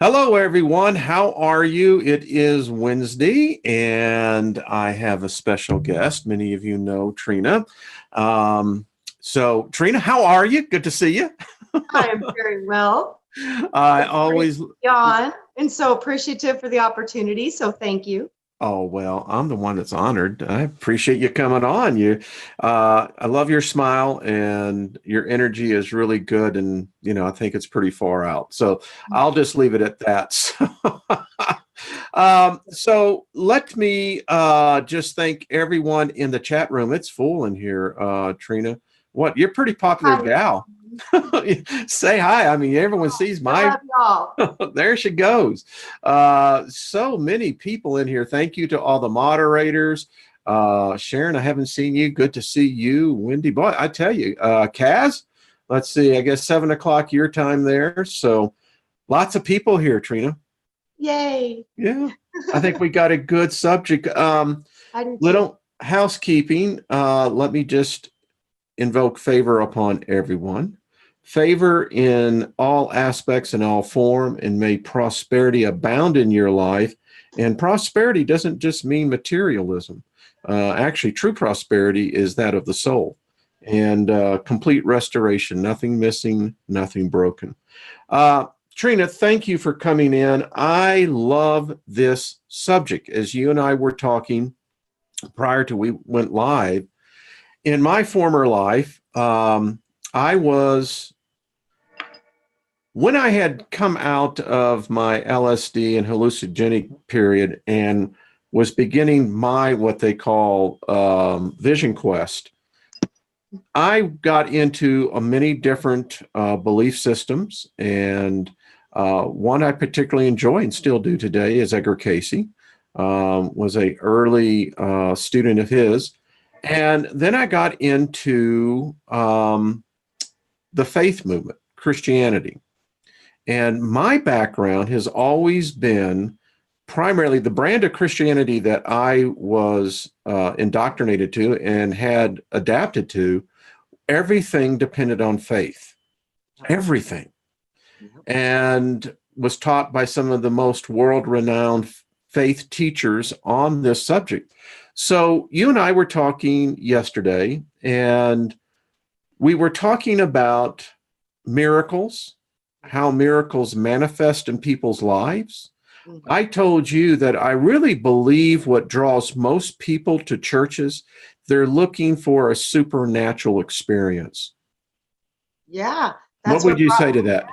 Hello, everyone. How are you? It is Wednesday, and I have a special guest. Many of you know Trina. Trina, how are you? Good to see you. I am very well. I It's great always, to be on and so appreciative for the opportunity. So thank you. oh, well, I'm the one that's honored. I appreciate you coming on. I love your smile, and your energy is really good. And, I think it's pretty far out. So I'll just leave it at that. So let me just thank everyone in the chat room. It's full in here, Trina. What? You're a pretty popular Hi. gal. Say hi. I mean, everyone sees I my. love y'all. There she goes. So many people in here. Thank you to all the moderators. Sharon, I haven't seen you. Good to see you. Wendy, boy, I tell you, Kaz, let's see, I guess 7 o'clock your time there. So lots of people here, Trina. Yay. Yeah, I think we got a good subject. I do too. Little housekeeping. Let me just invoke favor upon everyone. Favor in all aspects and all form, and may prosperity abound in your life. And prosperity doesn't just mean materialism. Actually, true prosperity is that of the soul, and complete restoration, nothing missing, nothing broken. Trina, thank you for coming in. I love this subject. As you and I were talking prior to we went live, in my former life, I was, when I had come out of my LSD and hallucinogenic period and was beginning my what they call vision quest, I got into many different belief systems, and one I particularly enjoy and still do today is Edgar Cayce. Was a early student of his. And then I got into the faith movement, Christianity. And my background has always been primarily the brand of Christianity that I was indoctrinated to and had adapted to. Everything depended on faith, everything. And was taught by some of the most world-renowned faith teachers on this subject. So you and I were talking yesterday, and we were talking about miracles, how miracles manifest in people's lives. I told you that I really believe what draws most people to churches, they're looking for a supernatural experience. Yeah. What would you say to that?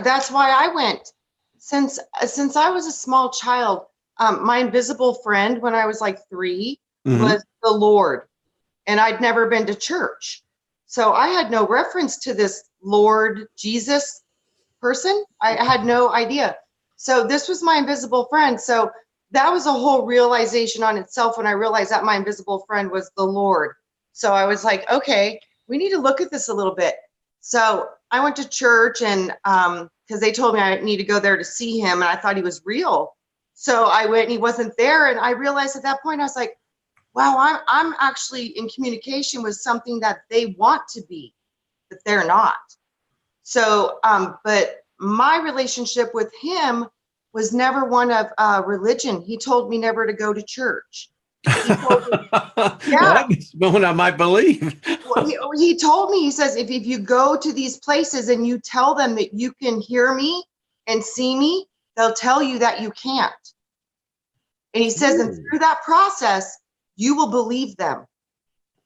That's why I went. Since I was a small child, my invisible friend when I was like 3 was the Lord, and I'd never been to church. So I had no reference to this Lord Jesus person. I had no idea. So this was my invisible friend. So that was a whole realization on itself when I realized that my invisible friend was the Lord. So I was like, okay, we need to look at this a little bit. So I went to church, and because they told me I need to go there to see him, and I thought he was real. So I went, and he wasn't there, and I realized at that point I was like, wow, I'm actually in communication with something that they want to be, but they're not. So, but my relationship with him was never one of religion. He told me never to go to church. He told me, yeah, well, one I might believe. he told me, he says, if you go to these places and you tell them that you can hear me and see me, they'll tell you that you can't. And he says, and through that process, you will believe them.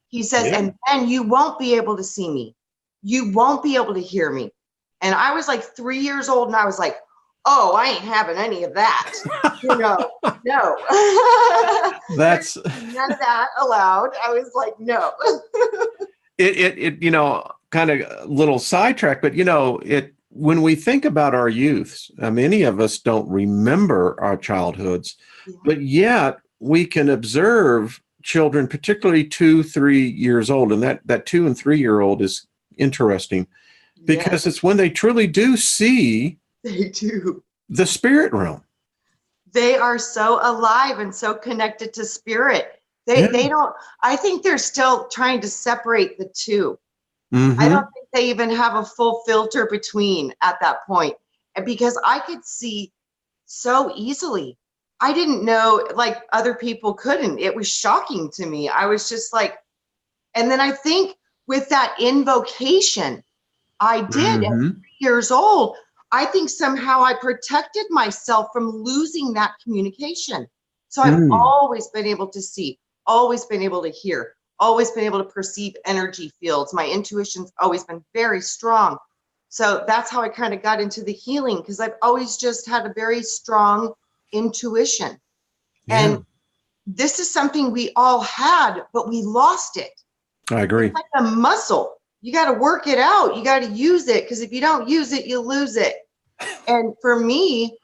He says, and then you won't be able to see me. You won't be able to hear me. And I was like 3 years old, and I was like, oh, I ain't having any of that. No. That's none of that allowed. I was like, no. it kind of a little sidetrack, but when we think about our youths, many of us don't remember our childhoods, but yet we can observe children, particularly 2-3 years old, and that 2 and 3 year old is interesting because it's when they truly do see the spirit realm. They are so alive and so connected to spirit. They don't, I think they're still trying to separate the two. I don't think they even have a full filter between at that point. And because I could see so easily. I didn't know, like, other people couldn't. It was shocking to me. I was just like, and then I think with that invocation I did at 3 years old, I think somehow I protected myself from losing that communication. So I've always been able to see, always been able to hear, always been able to perceive energy fields. My intuition's always been very strong. So that's how I kind of got into the healing, because I've always just had a very strong intuition. Yeah. And this is something we all had, but we lost it. I agree. It's like a muscle. You got to work it out. You got to use it, because if you don't use it, you lose it. And for me,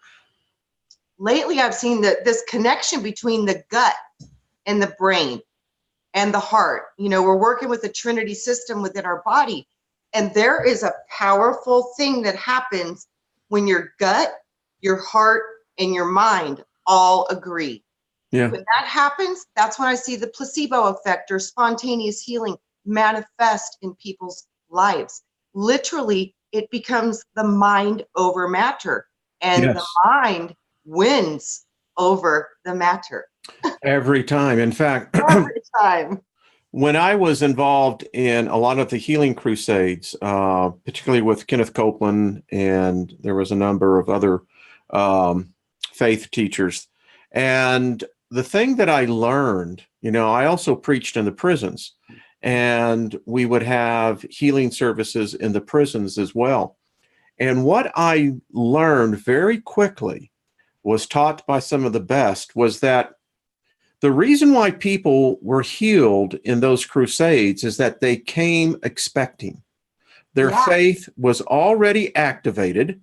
lately, I've seen this connection between the gut and the brain and the heart. You know, we're working with the Trinity system within our body. And there is a powerful thing that happens when your gut, your heart, and your mind all agree. Yeah. When that happens, that's when I see the placebo effect or spontaneous healing manifest in people's lives. Literally, it becomes the mind over matter, and the mind wins over the matter. Every time. In fact, every time. When I was involved in a lot of the healing crusades, particularly with Kenneth Copeland, and there was a number of other faith teachers, and the thing that I learned, you know, I also preached in the prisons, and we would have healing services in the prisons as well. And what I learned very quickly, was taught by some of the best, was that the reason why people were healed in those crusades is that they came expecting. Their faith was already activated,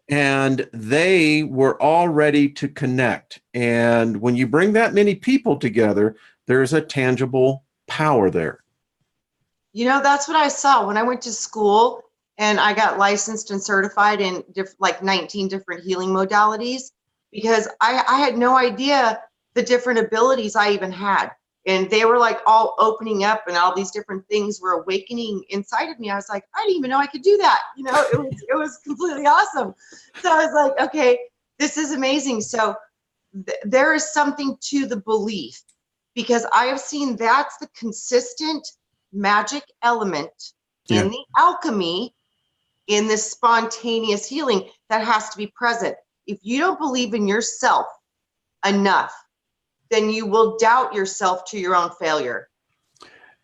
and they were all ready to connect. And when you bring that many people together, there's a tangible power there. You know, that's what I saw when I went to school and I got licensed and certified in like 19 different healing modalities, because I had no idea the different abilities I even had. And they were like all opening up, and all these different things were awakening inside of me. I was like, I didn't even know I could do that. You know, it was completely awesome. So I was like, okay, this is amazing. So there is something to the belief, because I have seen that's the consistent magic element in the alchemy, in this spontaneous healing that has to be present. If you don't believe in yourself enough, then you will doubt yourself to your own failure.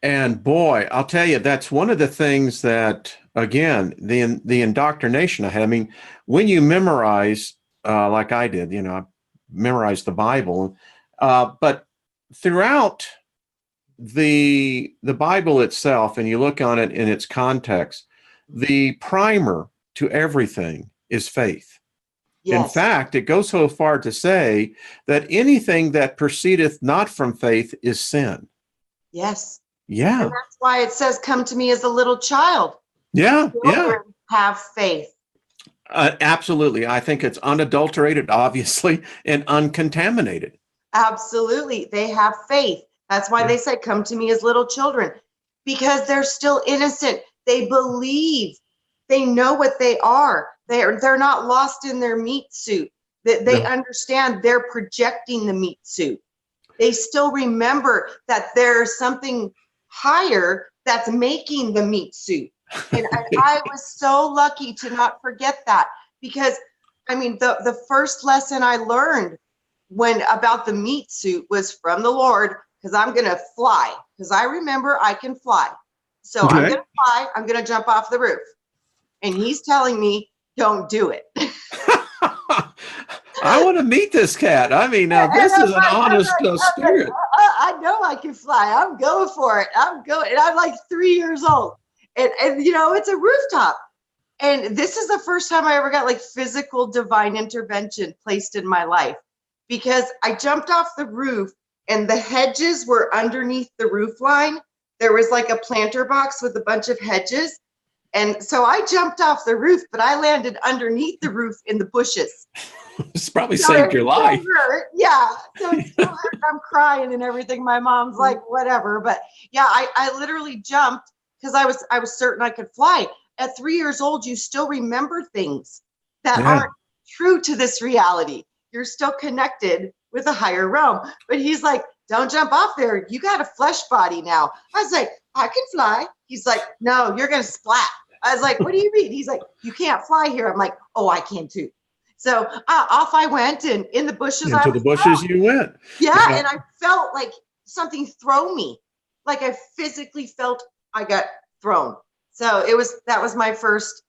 And boy, I'll tell you, that's one of the things that, again, the indoctrination I had. I mean, when you memorize, like I did, you know, I memorized the Bible, but throughout the Bible itself, and you look on it in its context, the primer to everything is faith. Yes. In fact, it goes so far to say that anything that proceedeth not from faith is sin. Yes. Yeah. And that's why it says, come to me as a little child. Yeah. Children have faith. Absolutely. I think it's unadulterated, obviously, and uncontaminated. Absolutely. They have faith. That's why they say, come to me as little children, because they're still innocent. They believe. They know what they are. They're not lost in their meat suit. They understand they're projecting the meat suit. They still remember that there's something higher that's making the meat suit. And I was so lucky to not forget that, because, I mean, the first lesson I learned about the meat suit was from the Lord, because I'm going to fly, because I remember I can fly. So I'm going to fly. I'm going to jump off the roof. And he's telling me, don't do it. I want to meet this cat. I mean, now this is an honest spirit. I know I can fly. I'm going for it. I'm going. And I'm like 3 years old. And you know, it's a rooftop. And this is the first time I ever got like physical divine intervention placed in my life, because I jumped off the roof and the hedges were underneath the roof line. There was like a planter box with a bunch of hedges. And so I jumped off the roof, but I landed underneath the roof in the bushes. It's probably saved your life. Yeah. So it's still hurt. I'm crying and everything. My mom's like, whatever. But yeah, I literally jumped because I was certain I could fly. At 3 years old, you still remember things that aren't true to this reality. You're still connected with a higher realm. But he's like, don't jump off there. You got a flesh body now. I was like, I can fly. He's like, no, you're going to splat. I was like, what do you mean? He's like, you can't fly here. I'm like, oh, I can too. So off I went, and in the bushes. Into the bushes you went. Yeah, and I felt like something throw me. Like I physically felt I got thrown. So that was my first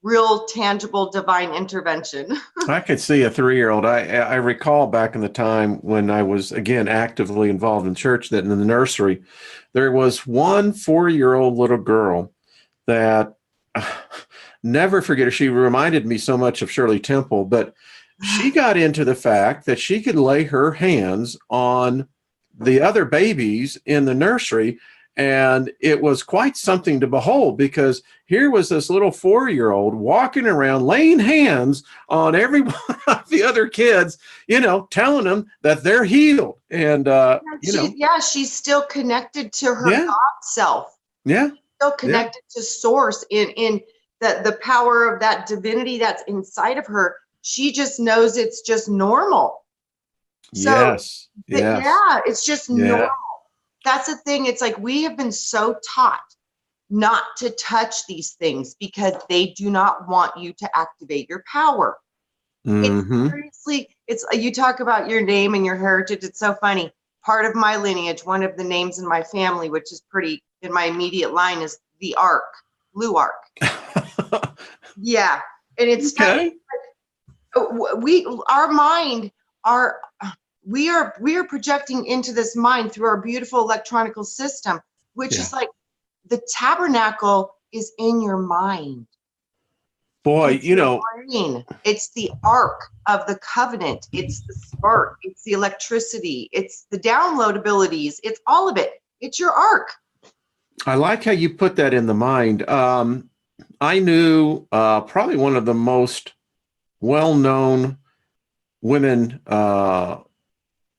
real tangible divine intervention. I could see a 3-year-old. I recall back in the time when I was, again, actively involved in church, that in the nursery, there was one 4-year-old little girl that never forget her. She reminded me so much of Shirley Temple, but she got into the fact that she could lay her hands on the other babies in the nursery. And it was quite something to behold, because here was this little 4-year-old walking around, laying hands on every one of the other kids, telling them that they're healed. And, she's still connected to her God self. Yeah. Still connected to source in the power of that divinity that's inside of her. She just knows it's just normal. So, yes. It's just normal. That's the thing. It's like we have been so taught not to touch these things because they do not want you to activate your power. Mm-hmm. It's seriously, you talk about your name and your heritage. It's so funny. Part of my lineage, one of the names in my family, which is pretty in my immediate line, is the Ark, Blue Ark. Yeah, and it's okay. We are projecting into this mind through our beautiful electronical system, which is like the tabernacle is in your mind. Boy, brain. It's the ark of the covenant. It's the spark. It's the electricity. It's the download abilities. It's all of it. It's your ark. I like how you put that in the mind. I knew probably one of the most well-known women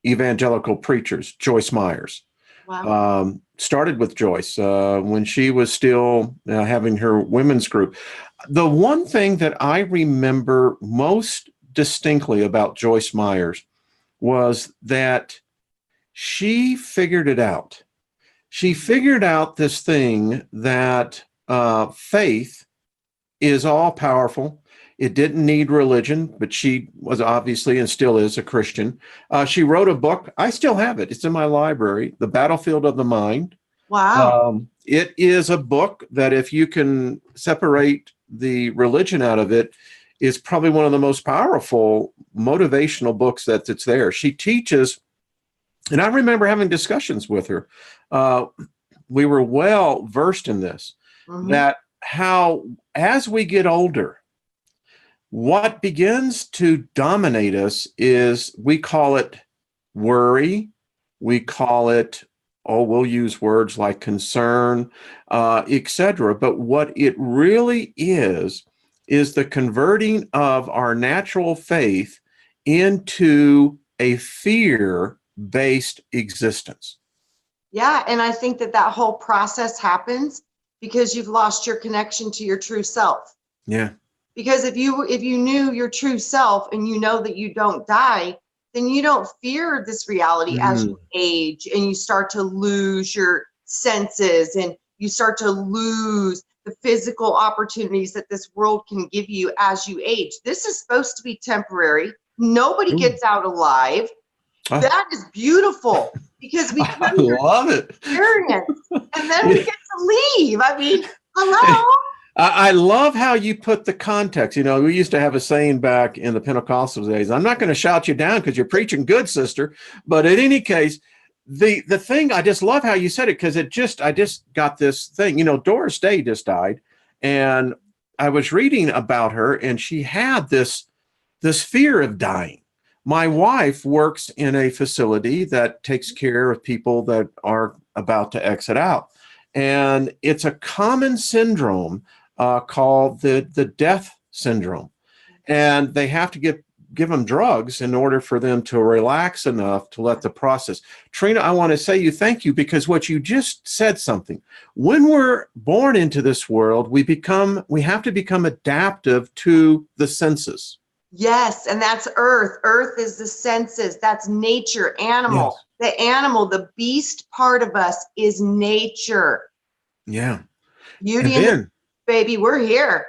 evangelical preachers, Joyce Myers. Wow. Started with Joyce when she was still having her women's group. The one thing that I remember most distinctly about Joyce Myers was that she figured it out. She figured out this thing that faith is all powerful. It didn't need religion, but she was obviously and still is a Christian. She wrote a book. I still have it. It's in my library, The Battlefield of the Mind. Wow. It is a book that if you can separate the religion out of it, is probably one of the most powerful motivational books that's there. She teaches, and I remember having discussions with her. We were well versed in this, that how as we get older, what begins to dominate us is, we call it worry. We call it, we'll use words like concern, etc. But what it really is the converting of our natural faith into a fear-based existence. Yeah, and I think that whole process happens because you've lost your connection to your true self. Yeah. Because if you knew your true self and you know that you don't die, then you don't fear this reality as you age and you start to lose your senses and you start to lose the physical opportunities that this world can give you as you age. This is supposed to be temporary. Nobody gets out alive. That is beautiful because we come here love it. Experience, and then we get to leave. I mean, hello. I love how you put the context. We used to have a saying back in the Pentecostal days, I'm not going to shout you down because you're preaching good, sister. But in any case, the thing, I just love how you said it, because I just got this thing. Doris Day just died, and I was reading about her, and she had this fear of dying. My wife works in a facility that takes care of people that are about to exit out. And it's a common syndrome called the death syndrome. And they have to get give them drugs in order for them to relax enough to let the process. Trina, I want to say thank you, because what you just said something. When we're born into this world, we have to become adaptive to the senses. Yes, and that's earth. Earth is the senses. That's nature, animal. Yes. The animal, the beast part of us is nature. Yeah. Beauty And and the then baby, we're here.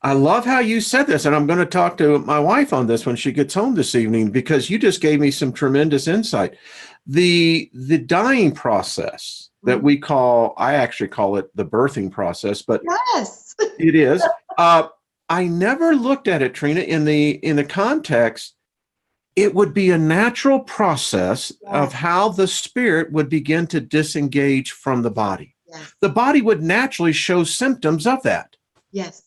I love how you said this, and I'm going to talk to my wife on this when she gets home this evening, because you just gave me some tremendous insight. The dying process that we I actually call it the birthing process, but yes, it is. I never looked at it, Trina, in the context. It would be a natural process of how the spirit would begin to disengage from the body. Yes. The body would naturally show symptoms of that. Yes.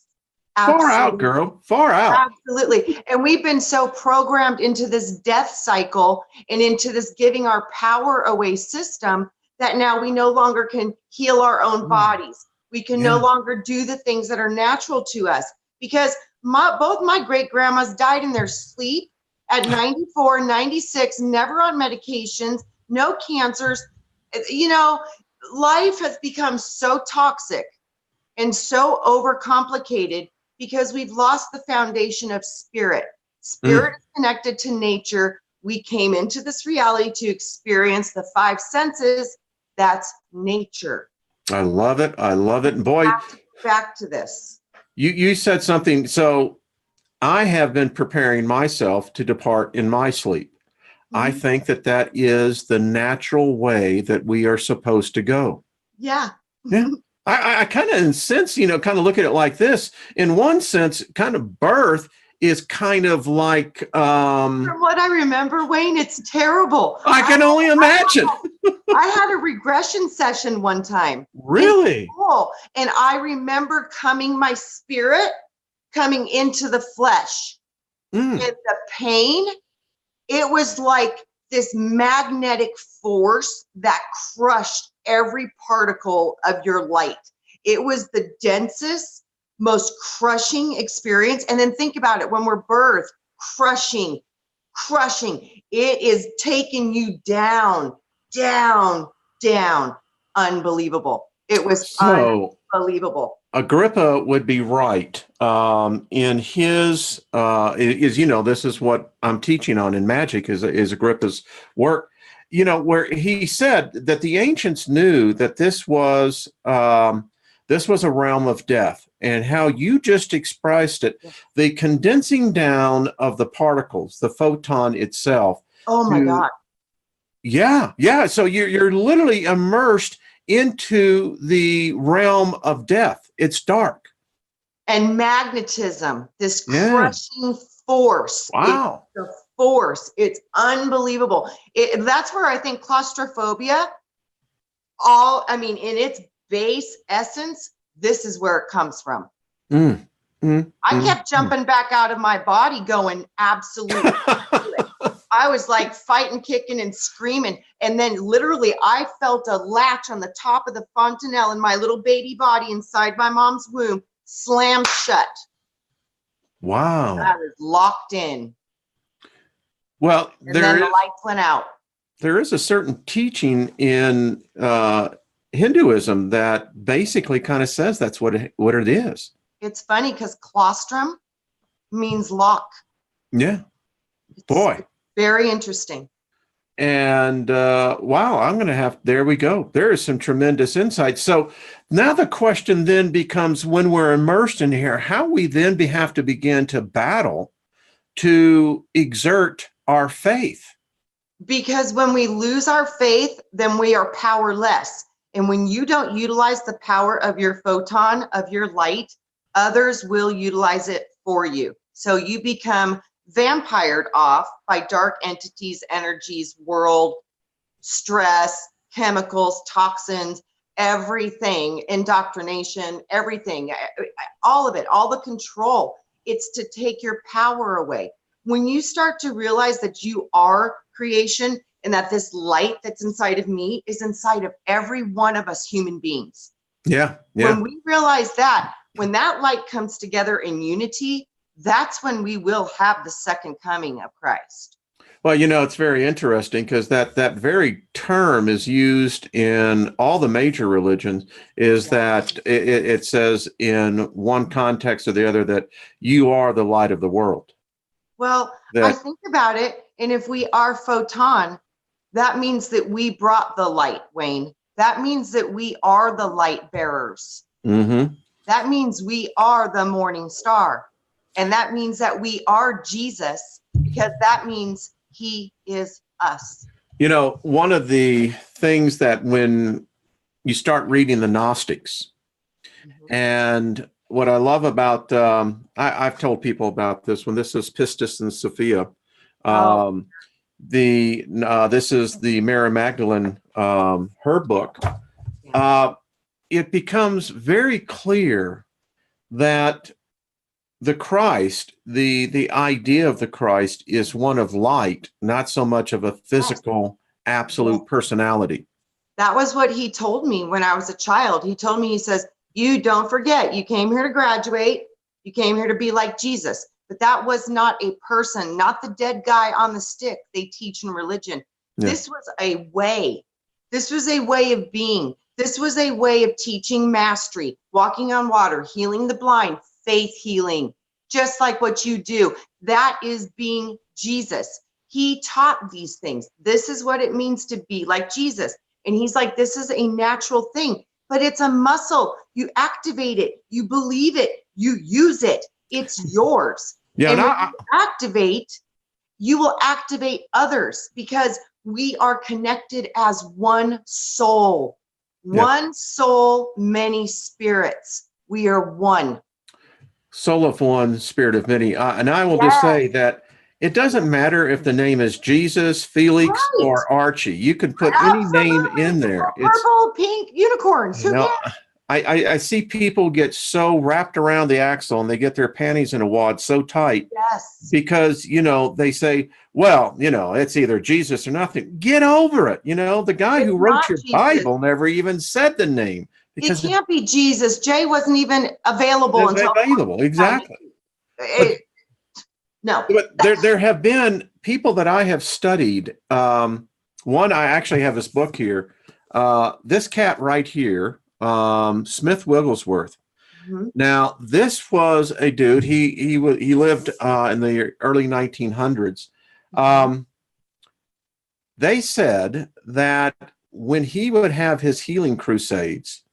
Far out, girl. Far out. Absolutely. And we've been so programmed into this death cycle and into this giving our power away system that now we no longer can heal our own bodies. We can no longer do the things that are natural to us, because both my great grandmas died in their sleep at 94, 96, never on medications, no cancers. You know, life has become so toxic and so overcomplicated because we've lost the foundation of spirit. Spirit is connected to nature. We came into this reality to experience the five senses. That's nature. I love it. I love it. And boy, back to this. You said something. So I have been preparing myself to depart in my sleep. I think that is the natural way that we are supposed to go. Yeah. Yeah. I kind of, in a sense, kind of look at it like this. In one sense, kind of birth is kind of like... From what I remember, Wayne, it's terrible. I can only imagine. I had a regression session one time. Really? And I remember my spirit coming into the flesh. And the pain, it was like this magnetic force that crushed every particle of your light. It was the densest, most crushing experience. And then think about it, when we're birthed, crushing. It is taking you down. Unbelievable. It was unbelievable. Agrippa would be right in his, this is what I'm teaching on in magic is Agrippa's work, where he said that the ancients knew that this was a realm of death, and how you just expressed it, the condensing down of the particles, the photon itself. Oh my God. Yeah. So you're literally immersed into the realm of death. It's dark. And magnetism, this crushing force. Wow. It's the force. It's unbelievable. That's where I think claustrophobia, in its base essence, this is where it comes from. I kept jumping back out of my body going, absolutely. I was like fighting, kicking, and screaming. And then literally I felt a latch on the top of the fontanelle in my little baby body inside my mom's womb slam shut. Wow. I was locked in. Well, and then the lights went out. There is a certain teaching in Hinduism that basically kind of says that's what it is. It's funny because claustrum means lock. Yeah. Boy. Very interesting. And wow, there we go. There is some tremendous insight. So now the question then becomes, when we're immersed in here, how we then have to begin to battle to exert our faith. Because when we lose our faith, then we are powerless. And when you don't utilize the power of your photon, of your light, others will utilize it for you. So you become vampired off by dark entities, energies, world, stress, chemicals, toxins, everything, indoctrination, everything, all of it, all the control. It's to take your power away. When you start to realize that you are creation and that this light that's inside of me is inside of every one of us human beings. Yeah. When we realize that, when that light comes together in unity, that's when we will have the second coming of Christ. Well, it's very interesting because that very term is used in all the major religions, is that it says in one context or the other that you are the light of the world. Well, I think about it, and if we are photon, that means that we brought the light, Wayne. That means that we are the light bearers. Mm-hmm. That means we are the morning star. And that means that we are Jesus, because that means he is us. One of the things that when you start reading the Gnostics, and what I love about, I've told people about this one. This is Pistis and Sophia. This is the Mary Magdalene, her book. It becomes very clear that the Christ, the idea of the Christ, is one of light, not so much of a physical, absolute personality. That was what he told me when I was a child. He told me, he says, you don't forget, you came here to graduate. You came here to be like Jesus. But that was not a person, not the dead guy on the stick they teach in religion. Yeah. This was a way. This was a way of being. This was a way of teaching mastery, walking on water, healing the blind, faith healing, just like what you do. That is being Jesus. He taught these things. This is what it means to be like Jesus. And he's like, this is a natural thing, but it's a muscle. You activate it. You believe it. You use it. It's yours. Yeah, and when you activate, you will activate others, because we are connected as one soul. One soul, many spirits. We are one. Soul of one, spirit of many. And I will just say that it doesn't matter if the name is Jesus, Felix, or Archie. You can put any name in there. Purple, pink, unicorns. Who cares? I see people get so wrapped around the axle and they get their panties in a wad so tight. Yes. Because, they say, well, it's either Jesus or nothing. Get over it. The guy who wrote your Bible never even said the name. It can't be Jesus. Jay wasn't even available until exactly. No. But there have been people that I have studied. One, I actually have this book here. This cat right here, Smith Wigglesworth. Mm-hmm. Now, this was a dude. He lived in the early 1900s. They said that when he would have his healing crusades,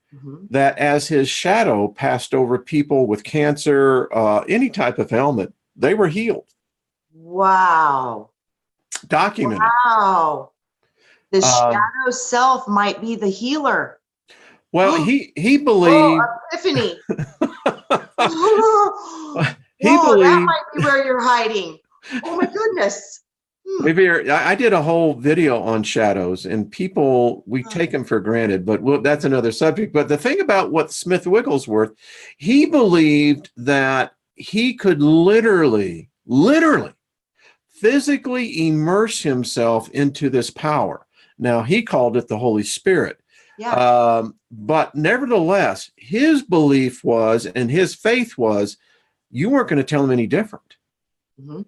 that as his shadow passed over people with cancer, any type of ailment, they were healed. Wow. Documented. Wow. The shadow self might be the healer. Well, he believed. Oh, epiphany. He believed that might be where you're hiding. Oh my goodness. I did a whole video on shadows, and we take them for granted, but that's another subject. But the thing about what Smith Wigglesworth, he believed that he could literally, physically immerse himself into this power. Now, he called it the Holy Spirit. Yeah. But nevertheless, his belief was, and his faith was, you weren't going to tell him any different. Mm-hmm.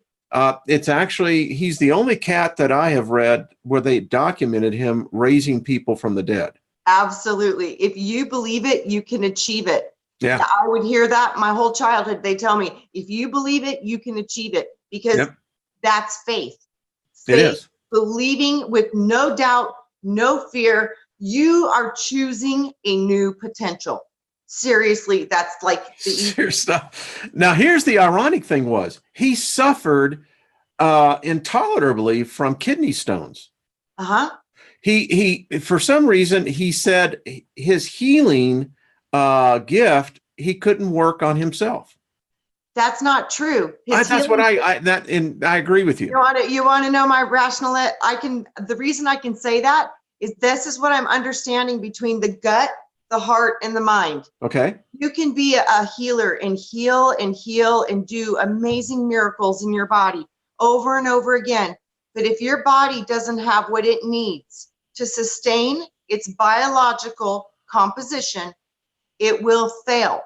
It's actually, he's the only cat that I have read where they documented him raising people from the dead. Absolutely. If you believe it, you can achieve it. Yeah. I would hear that my whole childhood. They tell me, if you believe it, you can achieve it, because that's faith. It is. Believing with no doubt, no fear. You are choosing a new potential. Seriously, that's like the serious stuff. Now, here's the ironic thing was he suffered intolerably from kidney stones. He for some reason, he said his healing gift, he couldn't work on himself. That's not true. That's what I agree with you. You want to know my rational? The reason I can say that is this is what I'm understanding between the gut, the heart, and the mind. Okay. You can be a healer and heal and do amazing miracles in your body over and over again. But if your body doesn't have what it needs to sustain its biological composition, it will fail,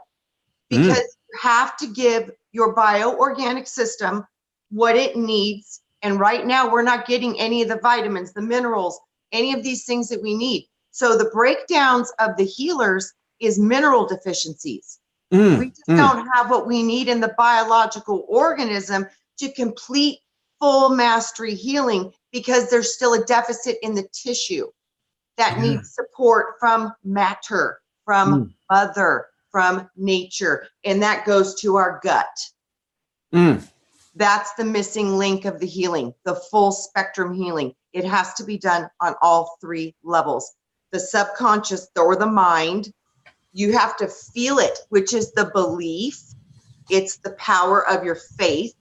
because you have to give your bioorganic system what it needs. And right now we're not getting any of the vitamins, the minerals, any of these things that we need. So the breakdowns of the healers is mineral deficiencies. We just don't have what we need in the biological organism to complete full mastery healing, because there's still a deficit in the tissue that needs support from matter, from mother, from nature. And that goes to our gut. That's the missing link of the healing, the full spectrum healing. It has to be done on all 3 levels. The subconscious or the mind, you have to feel it, which is the belief. It's the power of your faith.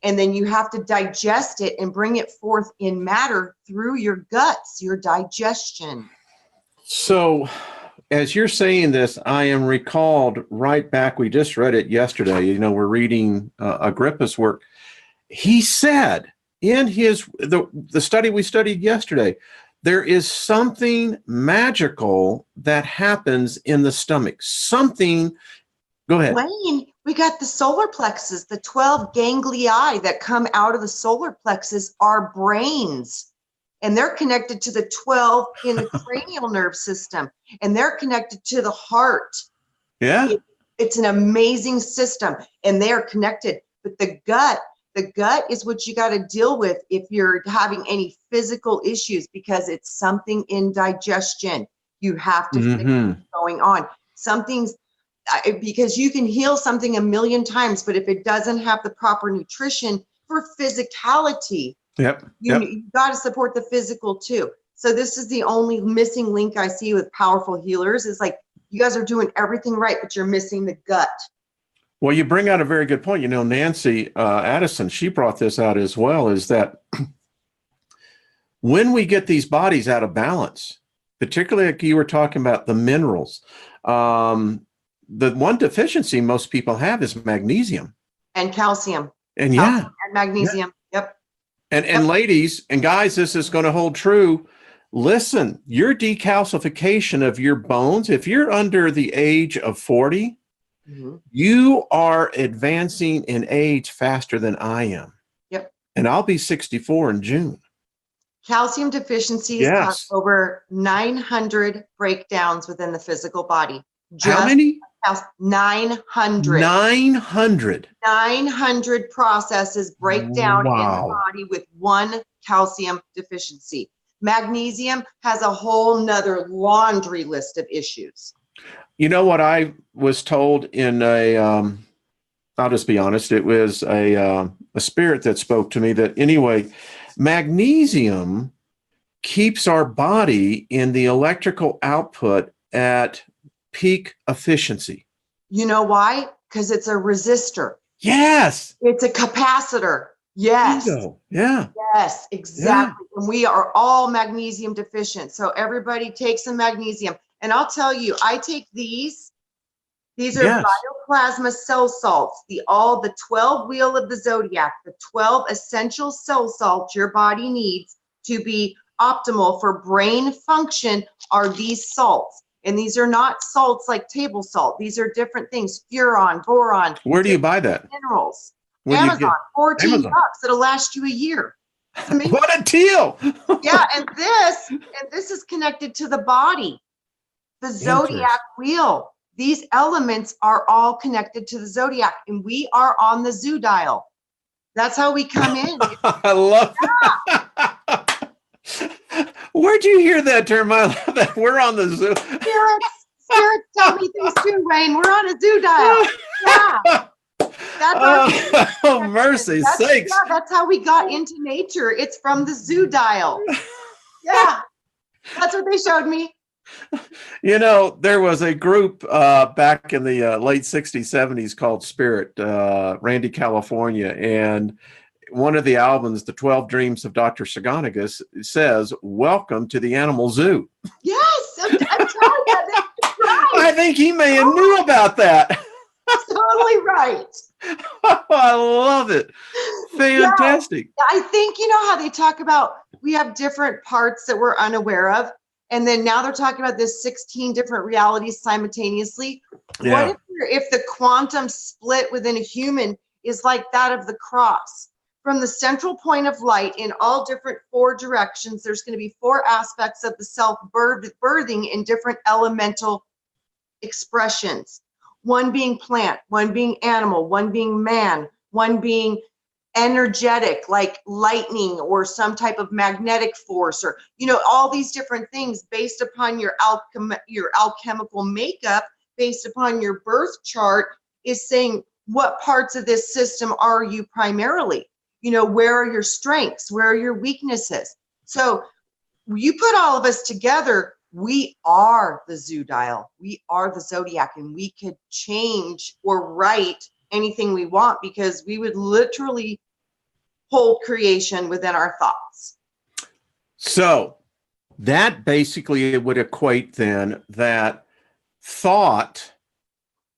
And then you have to digest it and bring it forth in matter through your guts, your digestion. So as you're saying this, I am recalled right back. We just read it yesterday. You know, we're reading Agrippa's work. He said in the study we studied yesterday, there is something magical that happens in the stomach. Something, go ahead. Wayne, we got the solar plexus, the 12 ganglia that come out of the solar plexus are brains. And they're connected to the 12 in the cranial nerve system. And they're connected to the heart. Yeah. It's an amazing system. And they are connected. But the gut is what you got to deal with if you're having any physical issues, because it's something in digestion. You have to fix what's going on. Something's, because you can heal something a million times, but if it doesn't have the proper nutrition for physicality, you got to support the physical too. So this is the only missing link I see with powerful healers, is like, you guys are doing everything right, but you're missing the gut. Well, you bring out a very good point. You know, Nancy Addison, she brought this out as well, is that when we get these bodies out of balance, particularly like you were talking about the minerals, the one deficiency most people have is magnesium. And calcium. And calcium and magnesium. Yep. And ladies and guys, this is going to hold true. Listen, your decalcification of your bones, if you're under the age of 40, you are advancing in age faster than I am. Yep. And I'll be 64 in June. Calcium deficiencies have over 900 breakdowns within the physical body. How many? 900. 900. 900 processes break down in the body with one calcium deficiency. Magnesium has a whole nother laundry list of issues. You know what I was told in I'll just be honest, it was a spirit that spoke to me that anyway, magnesium keeps our body in the electrical output at peak efficiency. You know why? Because it's a resistor. Yes. It's a capacitor. Yes. Bingo. Yeah. Yes, exactly. Yeah. And we are all magnesium deficient. So everybody take some magnesium. And I'll tell you, I take these. These are bioplasma cell salts, the 12 wheel of the zodiac, the 12 essential cell salts your body needs to be optimal for brain function are these salts. And these are not salts like table salt. These are different things, furon, boron. Where do you buy that? Minerals. Amazon, $14. It'll last you a year. What a deal. Yeah, and this is connected to the body. The zodiac wheel. These elements are all connected to the zodiac, and we are on the zoo dial. That's how we come in. I love that. Where'd you hear that term? I love that. We're on the zoo. Spirits tell me things too, Wayne. We're on a zoo dial. Yeah. Oh, mercy sakes. Yeah, that's how we got into nature. It's from the zoo dial. Yeah. That's what they showed me. You know, there was a group back in the late 60s, 70s called Spirit, Randy, California. And one of the albums, The 12 Dreams of Dr. Saganagas, says, "Welcome to the Animal Zoo." Yes, I'm telling you. That's right. I think he may have knew about that. Totally right. I love it. Fantastic. Yeah, I think, you know how they talk about we have different parts that we're unaware of. And then now they're talking about this 16 different realities simultaneously. Yeah. What if the quantum split within a human is like that of the cross. From the central point of light in all different 4 directions, there's going to be 4 aspects of the self birthing in different elemental expressions. One being plant, one being animal, one being man, one being energetic, like lightning or some type of magnetic force, or all these different things based upon your alchemical makeup, based upon your birth chart, is saying what parts of this system are you primarily. Where are your strengths? Where are your weaknesses? So you put all of us together, we are the Zoodial. We are the zodiac, and we could change or write anything we want, because we would literally hold creation within our thoughts. So that basically would equate then that thought,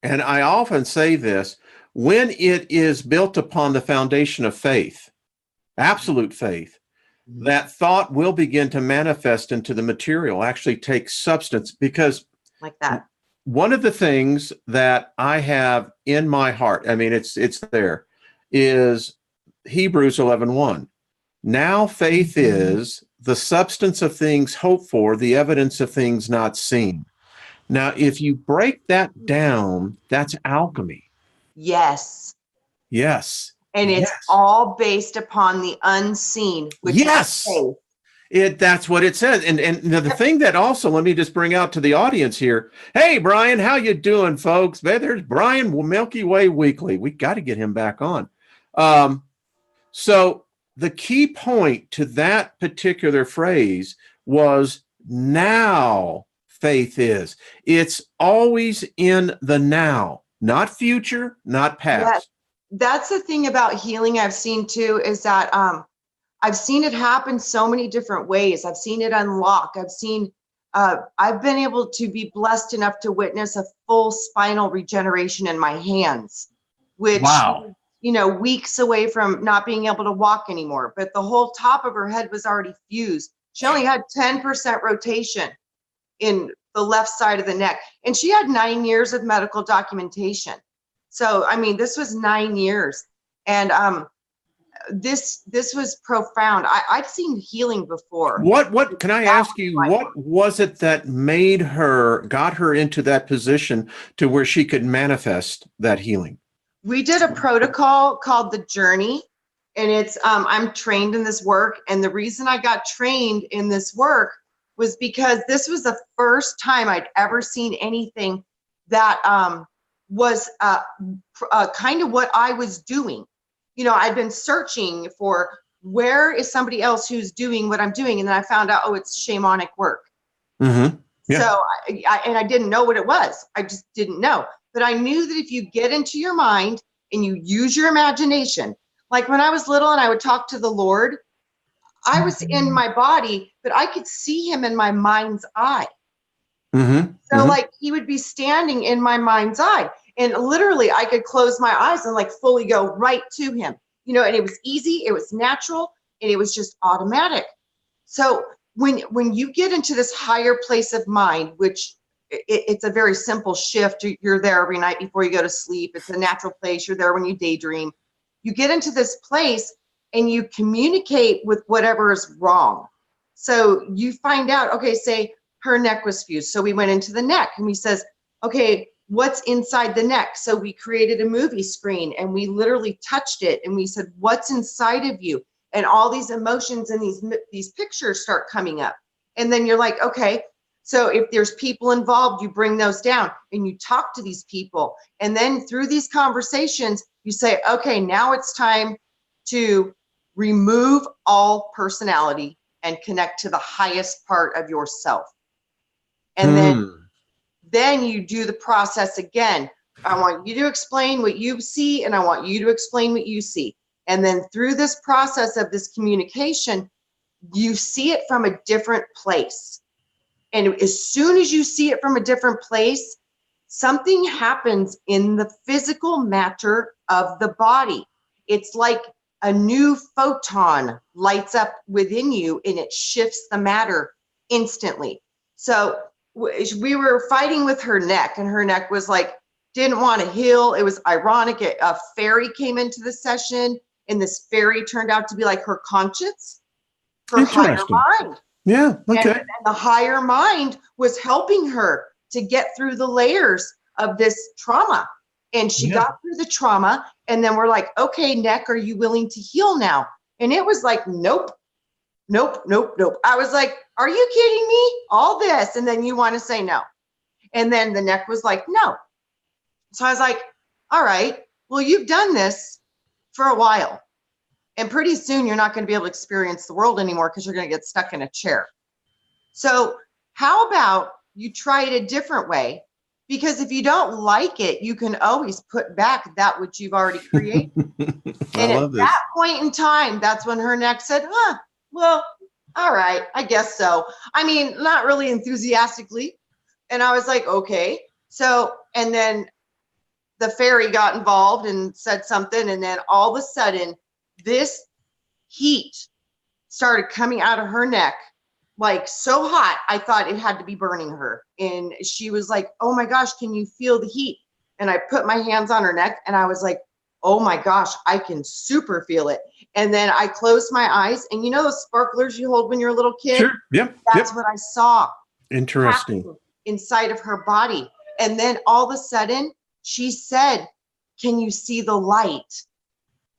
and I often say this, when it is built upon the foundation of faith, absolute faith, that thought will begin to manifest into the material, actually take substance. Because like that, one of the things that I have in my heart, I mean, it's there, is Hebrews 11:1. Now faith is the substance of things hoped for, the evidence of things not seen. Now, if you break that down, that's alchemy. Yes. Yes. And it's all based upon the unseen, which is faith. That's what it says. And the thing that also, let me just bring out to the audience here. Hey, Brian, how you doing, folks? There's Brian, Milky Way Weekly. We got to get him back on. So the key point to that particular phrase was now faith is. It's always in the now, not future, not past. That's the thing about healing I've seen too, is that I've seen it happen so many different ways. I've seen it unlock. I've been able to be blessed enough to witness a full spinal regeneration in my hands, which, weeks away from not being able to walk anymore. But the whole top of her head was already fused. She only had 10% rotation in the left side of the neck. And she had 9 years of medical documentation. So, I mean, this was 9 years. And this was profound. I've seen healing before. What can I ask you, what was it that got her into that position to where she could manifest that healing? We did a protocol called The Journey, and it's I'm trained in this work. And the reason I got trained in this work was because this was the first time I'd ever seen anything that was kind of what I was doing. I'd been searching for where is somebody else who's doing what I'm doing. And then I found out, it's shamanic work. Mm-hmm. Yeah. So I didn't know what it was. I just didn't know. But I knew that if you get into your mind and you use your imagination, like when I was little and I would talk to the Lord, I was in my body, but I could see him in my mind's eye. Mm-hmm. So like he would be standing in my mind's eye. And literally I could close my eyes and like fully go right to him, and it was easy, it was natural, and it was just automatic. So when you get into this higher place of mind, which it's a very simple shift, you're there every night before you go to sleep. It's a natural place. You're there when you daydream. You get into this place and you communicate with whatever is wrong. So you find out, okay, say her neck was fused. So we went into the neck and we says, okay, what's inside the neck? So we created a movie screen and we literally touched it and we said, what's inside of you? And all these emotions and these pictures start coming up. And then you're like, okay, so if there's people involved, you bring those down and you talk to these people. And then through these conversations, you say, okay, now it's time to remove all personality and connect to the highest part of yourself. And then you do the process again. I want you to explain what you see, and I want you to explain what you see. And then through this process of this communication, you see it from a different place. And as soon as you see it from a different place, something happens in the physical matter of the body. It's like a new photon lights up within you and it shifts the matter instantly. So we were fighting with her neck, and her neck was like didn't want to heal. It was ironic. A fairy came into the session, and this fairy turned out to be like her conscience, her higher mind. Yeah. Okay. And the higher mind was helping her to get through the layers of this trauma. And she got through the trauma. And then we're like, okay, neck, are you willing to heal now? And it was like, nope. I was like, are you kidding me? All this. And then you want to say no. And then the neck was like, no. So I was like, all right, well, you've done this for a while. And pretty soon you're not going to be able to experience the world anymore because you're going to get stuck in a chair. So how about you try it a different way? Because if you don't like it, you can always put back that which you've already created. And at that point in time, that's when her neck said, well, all right, I guess so. I mean, not really enthusiastically. And I was like, okay. So, and then the fairy got involved and said something. And then all of a sudden, this heat started coming out of her neck, like so hot, I thought it had to be burning her. And she was like, oh my gosh, can you feel the heat? And I put my hands on her neck and I was like, oh my gosh, I can super feel it. And then I closed my eyes, and you know those sparklers you hold when you're a little kid? Sure. Yep. That's what I saw. Interesting. Inside of her body. And then all of a sudden she said, can you see the light?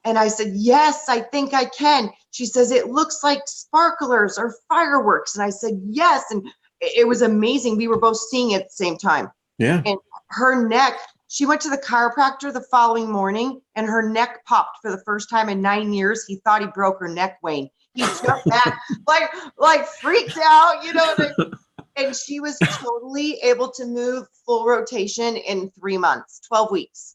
And I said, yes, I think I can. She says, it looks like sparklers or fireworks. And I said, yes. And it was amazing. We were both seeing it at the same time. Yeah. And her neck, she went to the chiropractor the following morning, and her neck popped for the first time in 9 years. He thought he broke her neck, Wayne. He jumped back, like freaked out, you know. And she was totally able to move full rotation in 3 months, 12 weeks.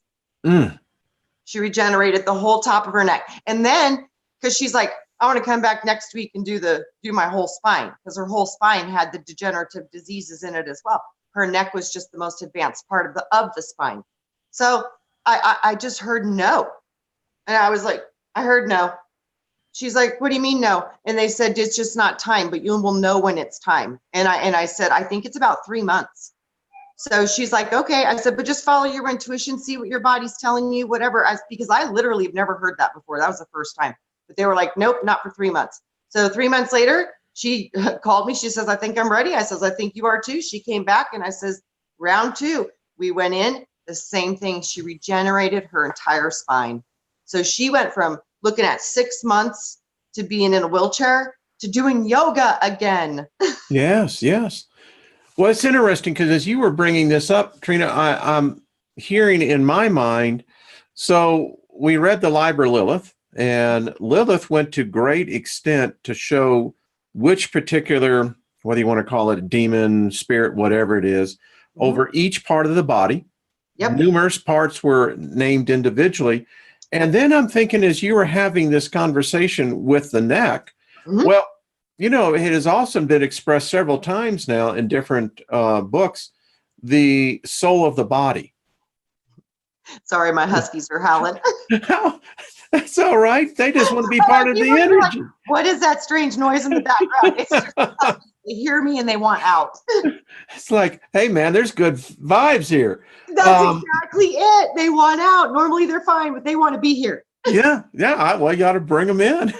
She regenerated the whole top of her neck. And then, because she's like, I want to come back next week and do my whole spine, because her whole spine had the degenerative diseases in it as well. Her neck was just the most advanced part of the spine. So I just heard no. And I was like, I heard no. She's like, what do you mean no? And they said, it's just not time, but you will know when it's time. And I said, I think it's about 3 months. So she's like, okay. I said, but just follow your intuition, see what your body's telling you, whatever. Because I literally have never heard that before. That was the first time. But they were like, nope, not for 3 months. So 3 months later, she called me. She says, I think I'm ready. I says, I think you are too. She came back and I says, round 2. We went in, the same thing. She regenerated her entire spine. So she went from looking at 6 months to being in a wheelchair to doing yoga again. Yes. Well, it's interesting because as you were bringing this up, Trina, I'm hearing in my mind, so we read the Liber Lilith, and Lilith went to great extent to show which particular, whether you want to call it demon, spirit, whatever it is, over each part of the body. Yep. Numerous parts were named individually. And then I'm thinking, as you were having this conversation with the neck, well, you know, it has also been expressed several times now in different books, the soul of the body. Sorry, my huskies are howling. That's all right. They just want to be part of the energy. Like, what is that strange noise in the background? It's just, they hear me and they want out. It's like, hey, man, there's good vibes here. That's exactly it. They want out. Normally they're fine, but they want to be here. Yeah. Well, you got to bring them in.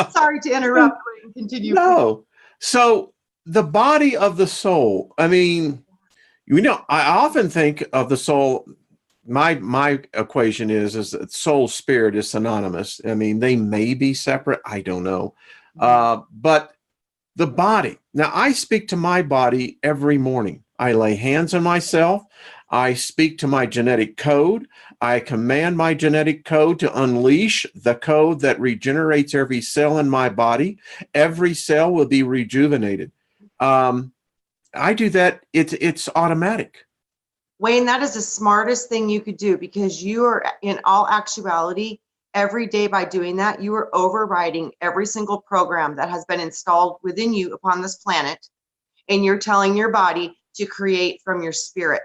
Sorry to interrupt. Continue. No. So the body of the soul, I mean, you know, I often think of the soul. My equation is that soul spirit is synonymous. I mean, they may be separate. I don't know. But the body. Now, I speak to my body every morning. I lay hands on myself. I speak to my genetic code. I command my genetic code to unleash the code that regenerates every cell in my body. Every cell will be rejuvenated. I do that. It's automatic. Wayne, that is the smartest thing you could do, because you are, in all actuality, every day by doing that, you are overriding every single program that has been installed within you upon this planet. And you're telling your body to create from your spirit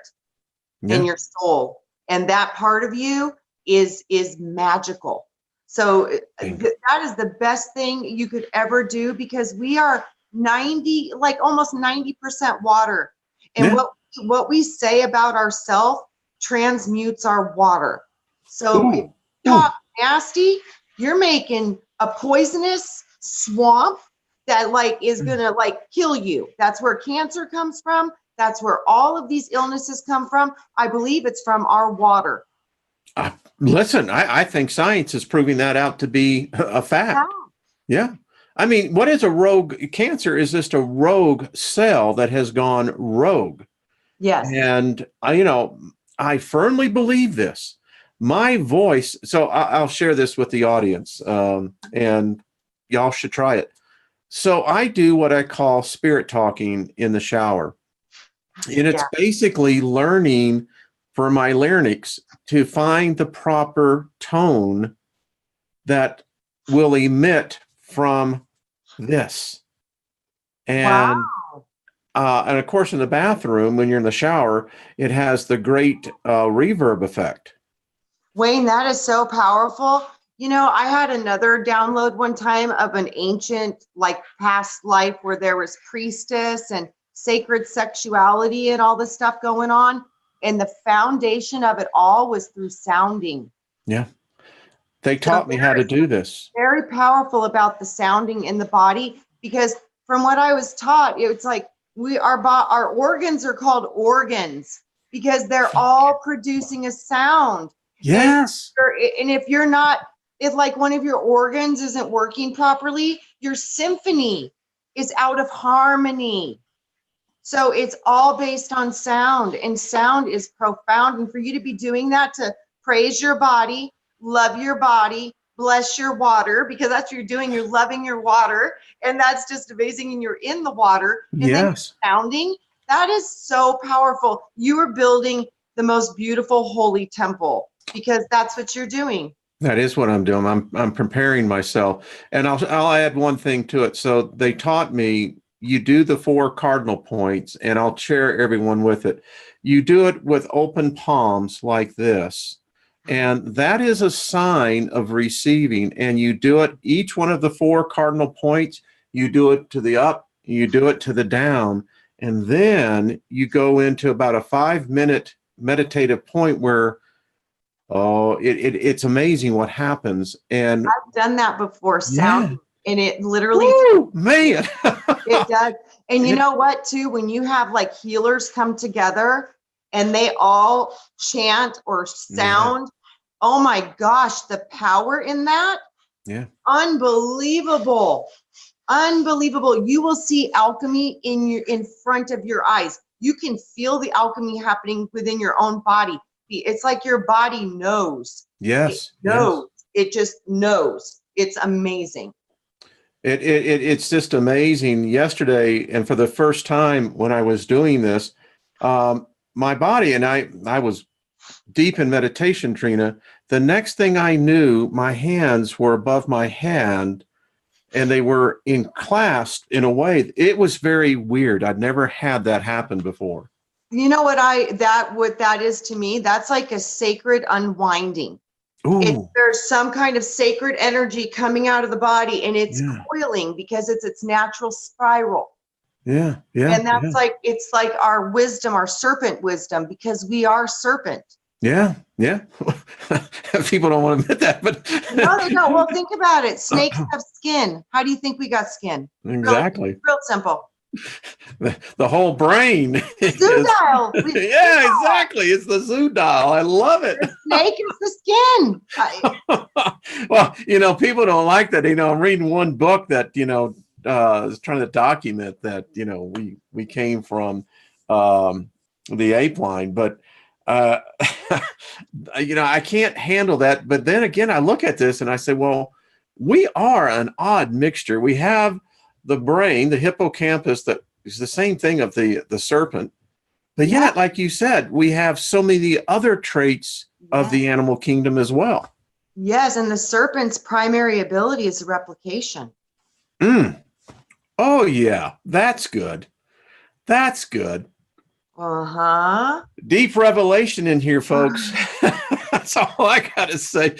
and your soul. And that part of you is magical. So that is the best thing you could ever do, because we are almost 90% water. And what we say about ourselves transmutes our water. So if you talk nasty, you're making a poisonous swamp that like is gonna like kill you. That's where cancer comes from. That's where all of these illnesses come from. I believe it's from our water. Listen, I think science is proving that out to be a fact. Yeah. I mean, what is a rogue? Cancer is just a rogue cell that has gone rogue. Yes. And I firmly believe this. My voice, so I'll share this with the audience, and y'all should try it. So I do what I call spirit talking in the shower. And it's basically learning for my larynx to find the proper tone that will emit from this. And and of course, in the bathroom, when you're in the shower, it has the great reverb effect. Wayne, that is so powerful. You know, I had another download one time of an ancient, like past life where there was priestess and sacred sexuality and all this stuff going on. And the foundation of it all was through sounding. Yeah. They taught me how to do this. Very powerful about the sounding in the body, because from what I was taught, it's like our organs are called organs because they're all producing a sound. Yes. And if you're not, if like one of your organs isn't working properly, your symphony is out of harmony. So it's all based on sound, and sound is profound. And for you to be doing that, to praise your body, love your body, bless your water, because that's what you're doing. You're loving your water, and that's just amazing. And you're in the water, and then sounding. That is so powerful. You are building the most beautiful holy temple, because that's what you're doing. That is what I'm doing. I'm preparing myself, and I'll add one thing to it. So they taught me, you do the 4 cardinal points, and I'll share everyone with it. You do it with open palms like this, and that is a sign of receiving. And you do it, each one of the 4 cardinal points, you do it to the up, you do it to the down, and then you go into about a 5-minute meditative point where it's amazing what happens. And I've done that before, sound, and it literally, man, it does. And you know what, too, when you have like healers come together and they all chant or sound, oh my gosh, the power in that, unbelievable. You will see alchemy in front of your eyes. You can feel the alchemy happening within your own body. It's like your body knows. Yes. It knows. It just knows. It's amazing. It's just amazing. Yesterday, and for the first time when I was doing this, my body, and I was deep in meditation, Trina. The next thing I knew, my hands were above my hand, and they were clasped in a way. It was very weird. I'd never had that happen before. You know what that is to me? That's like a sacred unwinding. There's some kind of sacred energy coming out of the body, and it's coiling because it's its natural spiral. Yeah. And that's like, it's like our wisdom, our serpent wisdom, because we are serpent. Yeah. People don't want to admit that, but no, they don't. Well, think about it. Snakes have skin. How do you think we got skin? Exactly. Real simple. The whole brain. Zoo dial. Exactly. It's the zoo dial. I love it. The snake is the skin. Well, people don't like that. I'm reading one book that, is trying to document that, we came from the ape line, but I can't handle that. But then again, I look at this and I say, well, we are an odd mixture. We have the brain, the hippocampus, that is the same thing of the serpent. But yet, like you said, we have so many other traits of the animal kingdom as well. Yes, and the serpent's primary ability is replication. Oh, yeah. That's good. Deep revelation in here, folks. That's all I got to say.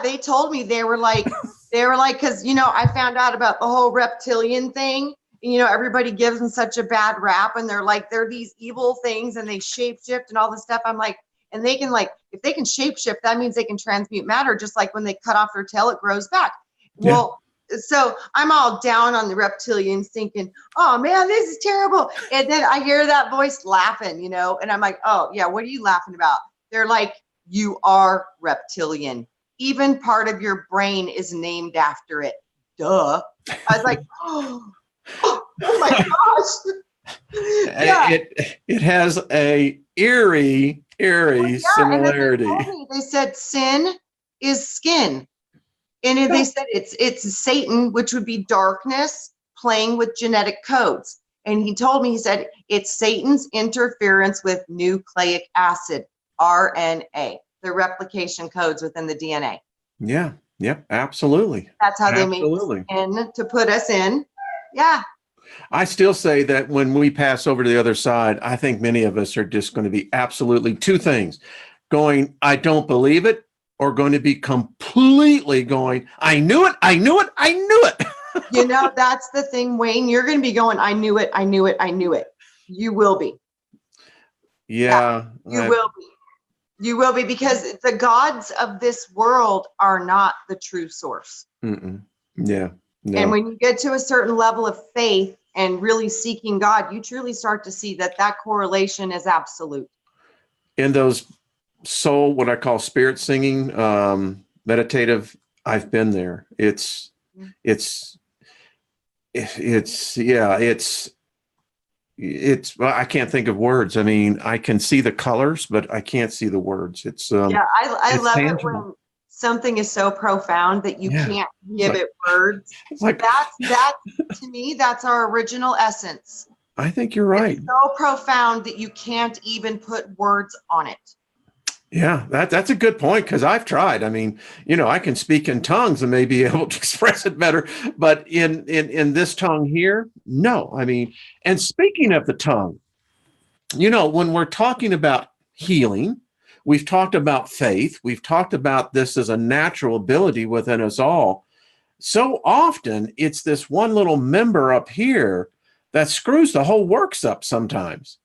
They told me they were like, because, I found out about the whole reptilian thing, you know, everybody gives them such a bad rap, and they're these evil things, and they shapeshift and all this stuff. I'm like, and they can, like, if they can shapeshift, that means they can transmute matter, just like when they cut off their tail, it grows back. Yeah. Well, so I'm all down on the reptilians thinking, oh man, this is terrible. And then I hear that voice laughing, you know, and I'm like, oh yeah, what are you laughing about? They're like, you are reptilian. Even part of your brain is named after it. Duh. I was like, oh my gosh. Yeah. It has a eerie similarity. And they said sin is skin. And they said it's Satan, which would be darkness, playing with genetic codes. And he told me, he said, it's Satan's interference with nucleic acid, RNA, the replication codes within the DNA. Yeah. Yep. Absolutely. That's how they made in to put us in. Yeah. I still say that when we pass over to the other side, I think many of us are just going to be absolutely two things: going, I don't believe it, or going to be completely going, I knew it, I knew it, I knew it. You know, that's the thing, Wayne. You're going to be going, I knew it, I knew it, I knew it. You will be. Yeah. You will be. You will be, because the gods of this world are not the true source. Mm-mm. Yeah. No. And when you get to a certain level of faith and really seeking God, you truly start to see that correlation is absolute. In those soul, what I call spirit singing, meditative, I've been there. It's well, I can't think of words. I mean, I can see the colors, but I can't see the words. It's I love tangible. it when something is so profound that you can't give it words. Like, that to me, that's our original essence. I think you're right. It's so profound that you can't even put words on it. Yeah, that's a good point, because I've tried. I mean, you know, I can speak in tongues and may be able to express it better, but in this tongue here, no. I mean, and speaking of the tongue, you know, when we're talking about healing, we've talked about faith, we've talked about this as a natural ability within us all. So often it's this one little member up here that screws the whole works up sometimes.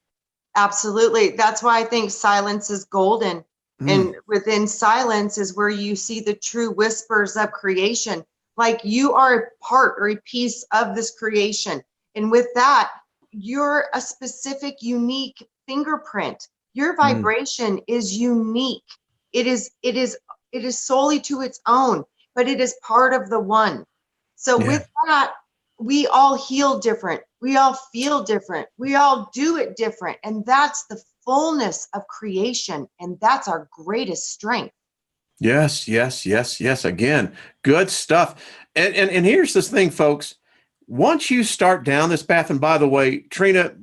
Absolutely. That's why I think silence is golden. And within silence is where you see the true whispers of creation. Like, you are a part or a piece of this creation. And with that, you're a specific, unique fingerprint. Your vibration is unique. It is solely to its own, but it is part of the one. So with that, we all heal different. We all feel different. We all do it different. And that's the fullness of creation. And that's our greatest strength. Yes. Again, good stuff. And here's this thing, folks. Once you start down this path, and by the way, Trina,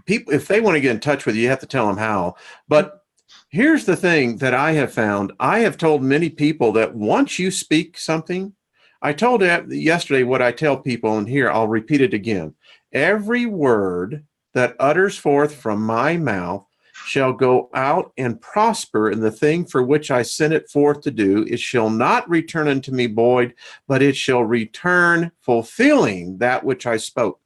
people, if they want to get in touch with you, you have to tell them how. But here's the thing that I have found. I have told many people that once you speak something, I told yesterday what I tell people, and here I'll repeat it again. Every word that utters forth from my mouth shall go out and prosper in the thing for which I sent it forth to do. It shall not return unto me void, but it shall return fulfilling that which I spoke.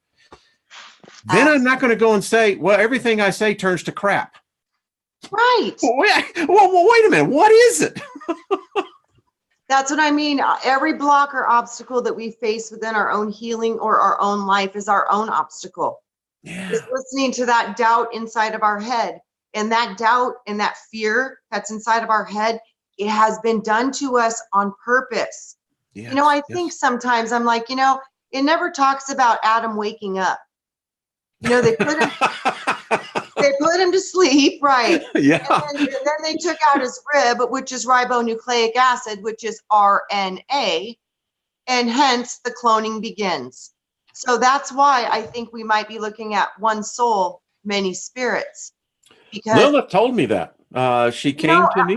Then I'm not going to go and say, well, everything I say turns to crap. Right. Well, wait a minute. What is it? That's what I mean. Every block or obstacle that we face within our own healing or our own life is our own obstacle. Yeah. It's listening to that doubt inside of our head. And that doubt and that fear that's inside of our head, it has been done to us on purpose. Yes, you know, I think sometimes I'm like, you know, it never talks about Adam waking up. You know, they put him to sleep, right? Yeah. And then they took out his rib, which is ribonucleic acid, which is RNA, and hence the cloning begins. So that's why I think we might be looking at one soul, many spirits. Because Lilith told me that. She came to me.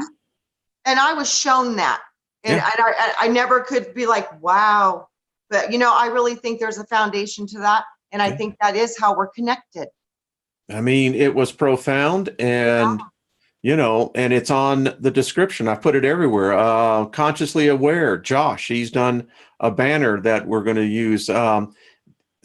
And I was shown that. And I never could be like, wow. But, you know, I really think there's a foundation to that. And I think that is how we're connected. I mean, it was profound, and, you know, and it's on the description. I put it everywhere. Consciously aware. Josh, he's done a banner that we're going to use.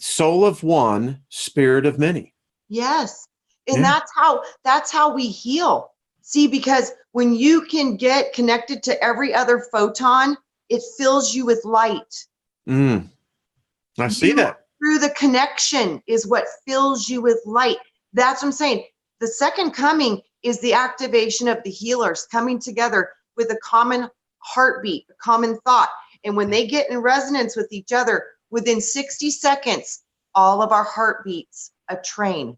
soul of one, spirit of many. Yes. And that's how we heal. See, because when you can get connected to every other photon, it fills you with light. I see that. Through the connection is what fills you with light. That's what I'm saying. The second coming is the activation of the healers coming together with a common heartbeat, a common thought. And when they get in resonance with each other, within 60 seconds, all of our heartbeats a train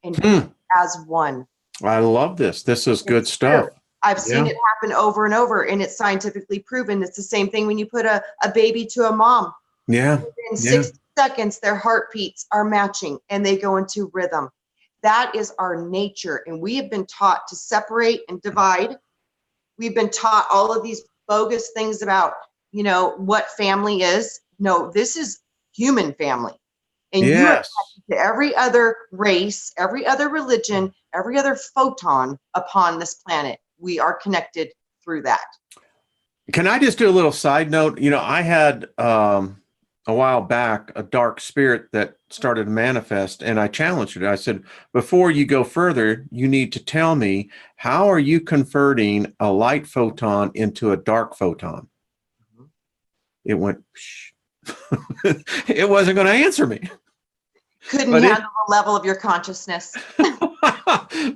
and as one. I love this. This is good stuff. I've seen it happen over and over, and it's scientifically proven. It's the same thing when you put a baby to a mom. Yeah. Within 60 seconds, their heartbeats are matching and they go into rhythm. That is our nature. And we have been taught to separate and divide. We've been taught all of these bogus things about, what family is. No, this is human family. And you are connected to every other race, every other religion, every other photon upon this planet. We are connected through that. Can I just do a little side note? I had a while back a dark spirit that started to manifest, and I challenged it. I said, before you go further, you need to tell me, how are you converting a light photon into a dark photon? It went, it wasn't going to answer me. Couldn't handle the level of your consciousness.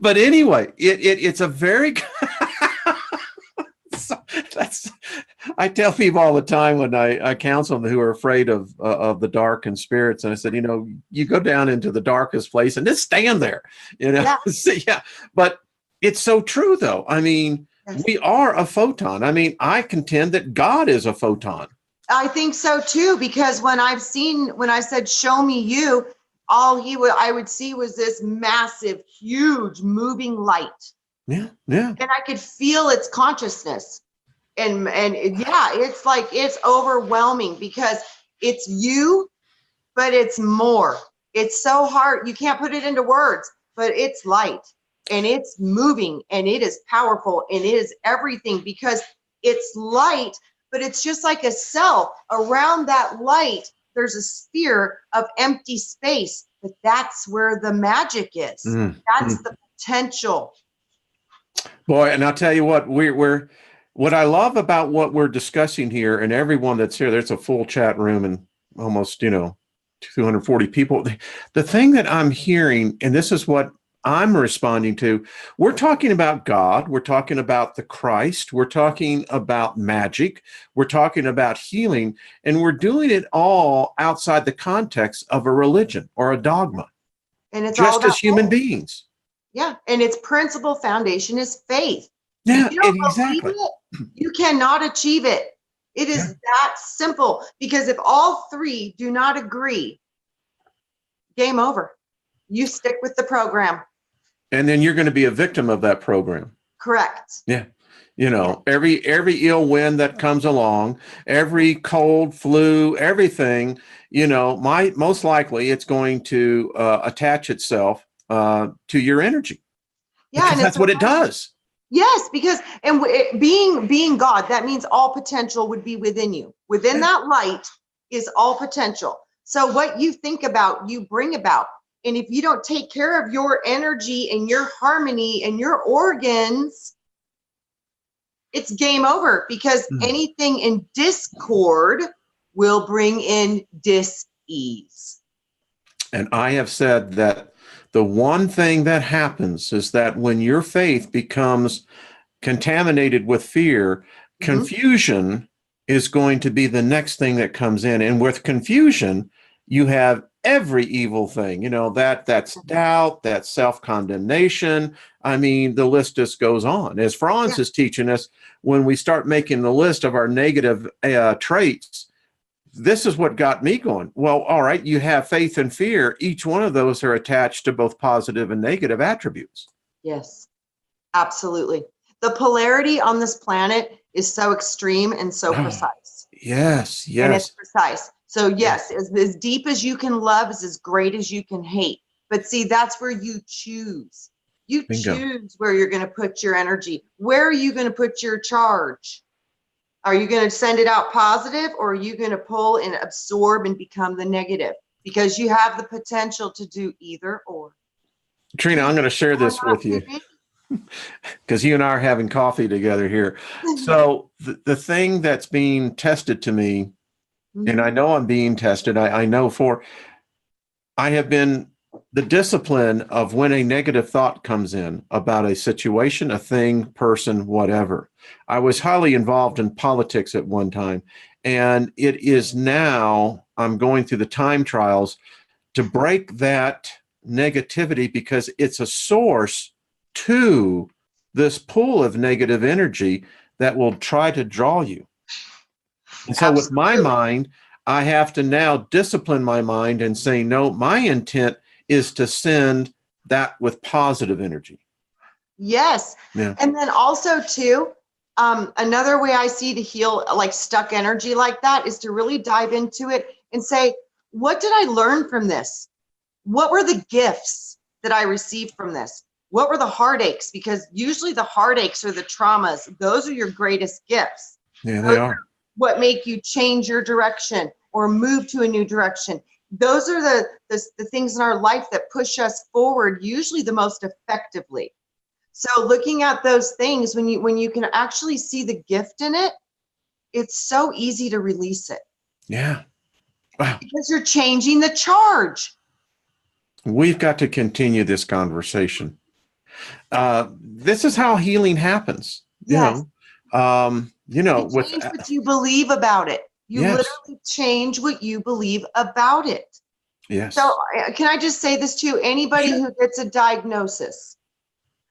But anyway, it's a very I tell people all the time when I counsel them who are afraid of the dark and spirits, and I said, you go down into the darkest place and just stand there, But it's so true, though. I mean, we are a photon. I mean, I contend that God is a photon. I think so too, because when I said, show me you, I would see was this massive, huge, moving light. Yeah. And I could feel its consciousness. And it's like, it's overwhelming because it's you, but it's more. It's so hard. You can't put it into words, but it's light and it's moving and it is powerful and it is everything because it's light, but it's just like a cell. Around that light, there's a sphere of empty space, but that's where the magic is. That's the potential. Boy, and I'll tell you what, what I love about what we're discussing here, and everyone that's here, there's a full chat room and almost, 240 people. The thing that I'm hearing, and this is what I'm responding to, we're talking about God, we're talking about the Christ, we're talking about magic, we're talking about healing, and we're doing it all outside the context of a religion or a dogma. And it's just all as human beings. Yeah, and its principal foundation is faith. Yeah, if you don't exactly. believe it, you cannot achieve it. It is that simple, because if all three do not agree, game over. You stick with the program. And then you're going to be a victim of that program. Correct. Yeah. Every ill wind that comes along, every cold, flu, everything, most likely it's going to attach itself to your energy. Yeah, and that's what it does. Yes, because being God, that means all potential would be within you. Within that light is all potential. So what you think about, you bring about. And if you don't take care of your energy and your harmony and your organs, it's game over, because anything in discord will bring in dis-ease. And I have said that the one thing that happens is that when your faith becomes contaminated with fear, confusion is going to be the next thing that comes in. And with confusion, you have every evil thing, that's doubt, that's self-condemnation. I mean, the list just goes on. As Franz is teaching us, when we start making the list of our negative traits, this is what got me going. Well, all right, you have faith and fear. Each one of those are attached to both positive and negative attributes. Yes, absolutely. The polarity on this planet is so extreme and so precise. Yes. And it's precise. So yes, as deep as you can love is as great as you can hate. But see, that's where you choose. You choose where you're going to put your energy. Where are you going to put your charge? Are you going to send it out positive, or are you going to pull and absorb and become the negative? because you have the potential to do either or. Trina, I'm going to share this with you because you and I are having coffee together here. So the thing that's being tested to me, and I know I'm being tested, I know I have been the discipline of when a negative thought comes in about a situation, a thing, person, whatever. I was highly involved in politics at one time, and it is now I'm going through the time trials to break that negativity because it's a source to this pool of negative energy that will try to draw you. And so with my mind, I have to now discipline my mind and say, no, my intent is to send that with positive energy. Yes. Yeah. And then also too, another way I see to heal like stuck energy like that is to really dive into it and say, what did I learn from this? What were the gifts that I received from this? What were the heartaches? Because usually the heartaches or the traumas, those are your greatest gifts. Yeah, they are. What make you change your direction or move to a new direction. Those are the things in our life that push us forward, usually the most effectively. So looking at those things, when you can actually see the gift in it, it's so easy to release it. Yeah. Wow. Because you're changing the charge. We've got to continue this conversation. This is how healing happens. Yes. You know, you change what you believe about it. You literally change what you believe about it. Yes. So can I just say this to anybody who gets a diagnosis?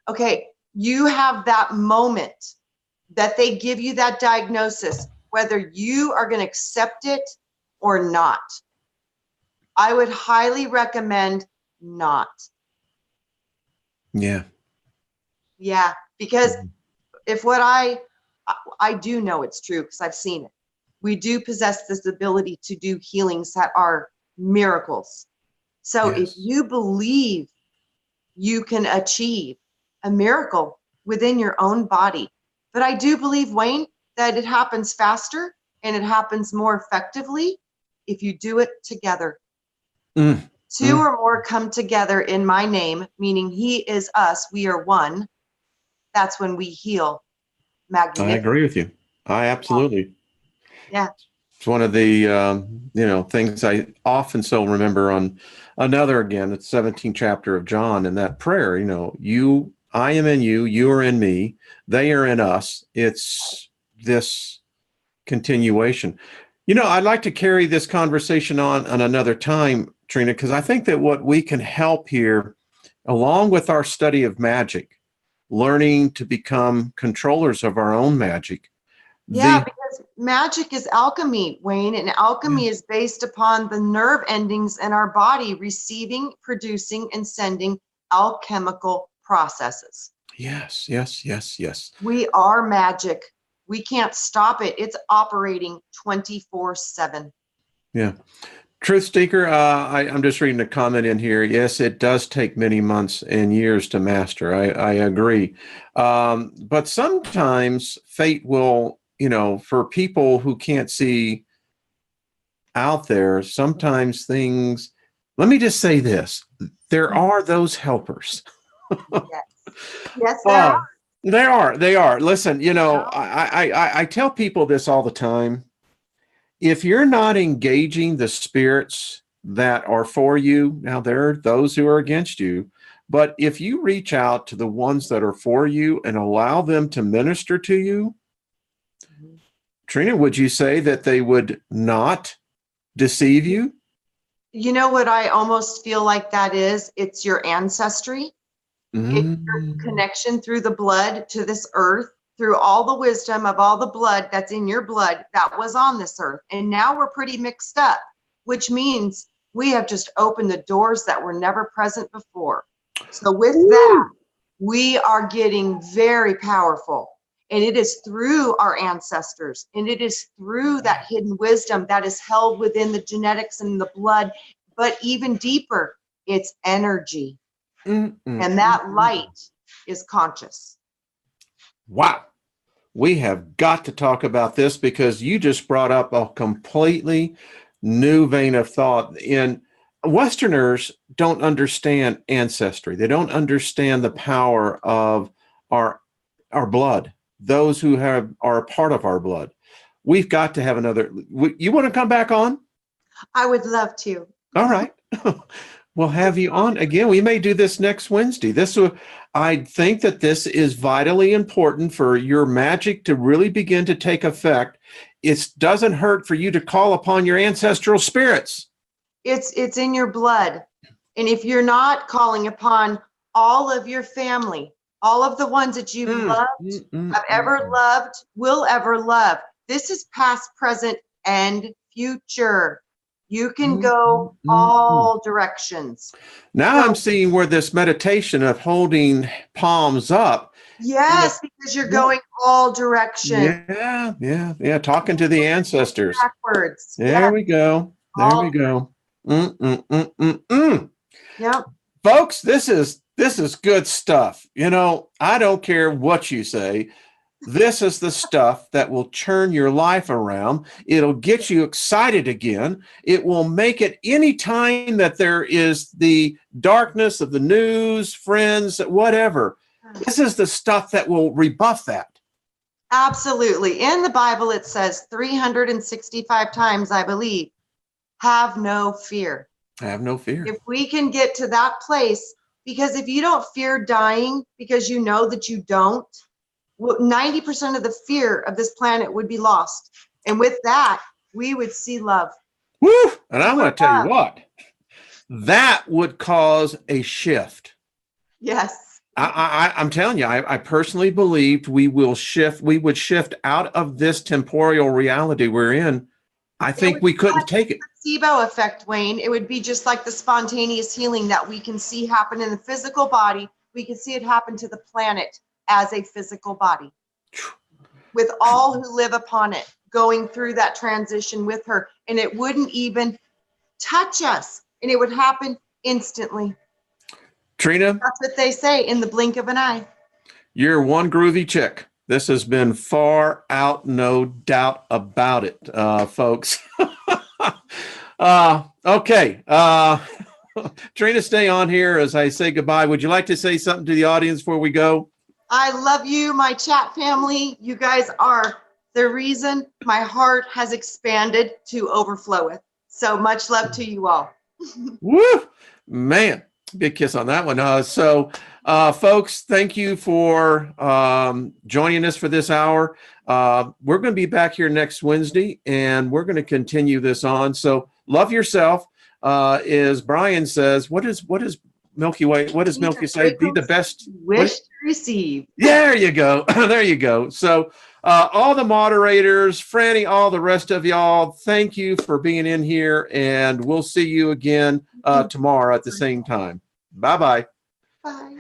Okay, you have that moment that they give you that diagnosis, whether you are going to accept it or not. I would highly recommend not. Yeah. Yeah, because if what I do know it's true because I've seen it. We do possess this ability to do healings that are miracles. So if you believe you can achieve a miracle within your own body, but I do believe, Wayne, that it happens faster and it happens more effectively if you do it together. Two or more come together in my name, meaning he is us, we are one. That's when we heal. Magnificent. I agree with you. I absolutely. Yeah. It's one of the things I often so remember on another again, the 17th chapter of John, in that prayer, I am in you, you are in me, they are in us. It's this continuation. I'd like to carry this conversation on another time, Trina, because I think that what we can help here, along with our study of magic, learning to become controllers of our own magic. Yeah, because magic is alchemy, Wayne, and alchemy is based upon the nerve endings in our body receiving, producing, and sending alchemical processes. Yes. We are magic. We can't stop it. It's operating 24/7. Yeah. Truth Seeker, I'm just reading a comment in here. Yes, it does take many months and years to master. I agree. But sometimes fate will, for people who can't see out there, sometimes things, let me just say this, there are those helpers. Yes, there are. They are. Listen, I tell people this all the time. If you're not engaging the spirits that are for you, now there are those who are against you, but if you reach out to the ones that are for you and allow them to minister to you, Trina, would you say that they would not deceive you? You know what I almost feel like that is? It's your ancestry. It's your connection through the blood to this earth, through all the wisdom of all the blood that's in your blood that was on this earth. And now we're pretty mixed up, which means we have just opened the doors that were never present before. So with that, we are getting very powerful. And it is through our ancestors, and it is through that hidden wisdom that is held within the genetics and the blood. But even deeper, it's energy. And that light is conscious. Wow. We have got to talk about this because you just brought up a completely new vein of thought. And Westerners don't understand ancestry. They don't understand the power of our blood. Those who are a part of our blood. We've got to have another. You want to come back on? I would love to. All right. We'll have you on again. We may do this next Wednesday. I think that this is vitally important for your magic to really begin to take effect. It doesn't hurt for you to call upon your ancestral spirits. It's in your blood. And if you're not calling upon all of your family, all of the ones that you've loved, have ever loved, will ever love, this is past, present, and future. You can go all directions. Now I'm seeing where this meditation of holding palms up. Yes, because you're going all directions. Yeah. Talking to the ancestors. Backwards. There we go. There we go. Yep. Folks, this is good stuff. I don't care what you say. This is the stuff that will turn your life around. It'll get you excited again. It will make it any time that there is the darkness of the news, friends, whatever. This is the stuff that will rebuff that. Absolutely. In the Bible, it says 365 times, I believe, have no fear. Have no fear. If we can get to that place, because if you don't fear dying because you know that you don't, 90% of the fear of this planet would be lost. And with that, we would see love. Woo! And I'm going to tell you what, that would cause a shift. Yes. I'm telling you, I personally believed we would shift out of this temporal reality we're in. I think we couldn't take it. Placebo effect, Wayne. It would be just like the spontaneous healing that we can see happen in the physical body. We can see it happen to the planet as a physical body, with all who live upon it going through that transition with her, and it wouldn't even touch us, and it would happen instantly. Trina, that's what they say, in the blink of an eye. You're one groovy chick. This has been far out, no doubt about it, folks. Okay. Trina, stay on here as I say goodbye. Would you like to say something to the audience before we go? I love you, my chat family. You guys are the reason my heart has expanded to overflow with. So much love to you all. Woo! Man, big kiss on that one. Folks, thank you for joining us for this hour. We're going to be back here next Wednesday, and we're going to continue this on. So love yourself. As Brian says, what is Milky Way? What does Milky say? Be the best. Wish to receive. There you go. There you go. So all the moderators, Franny, all the rest of y'all, thank you for being in here, and we'll see you again tomorrow at the same time. Bye-bye. Bye.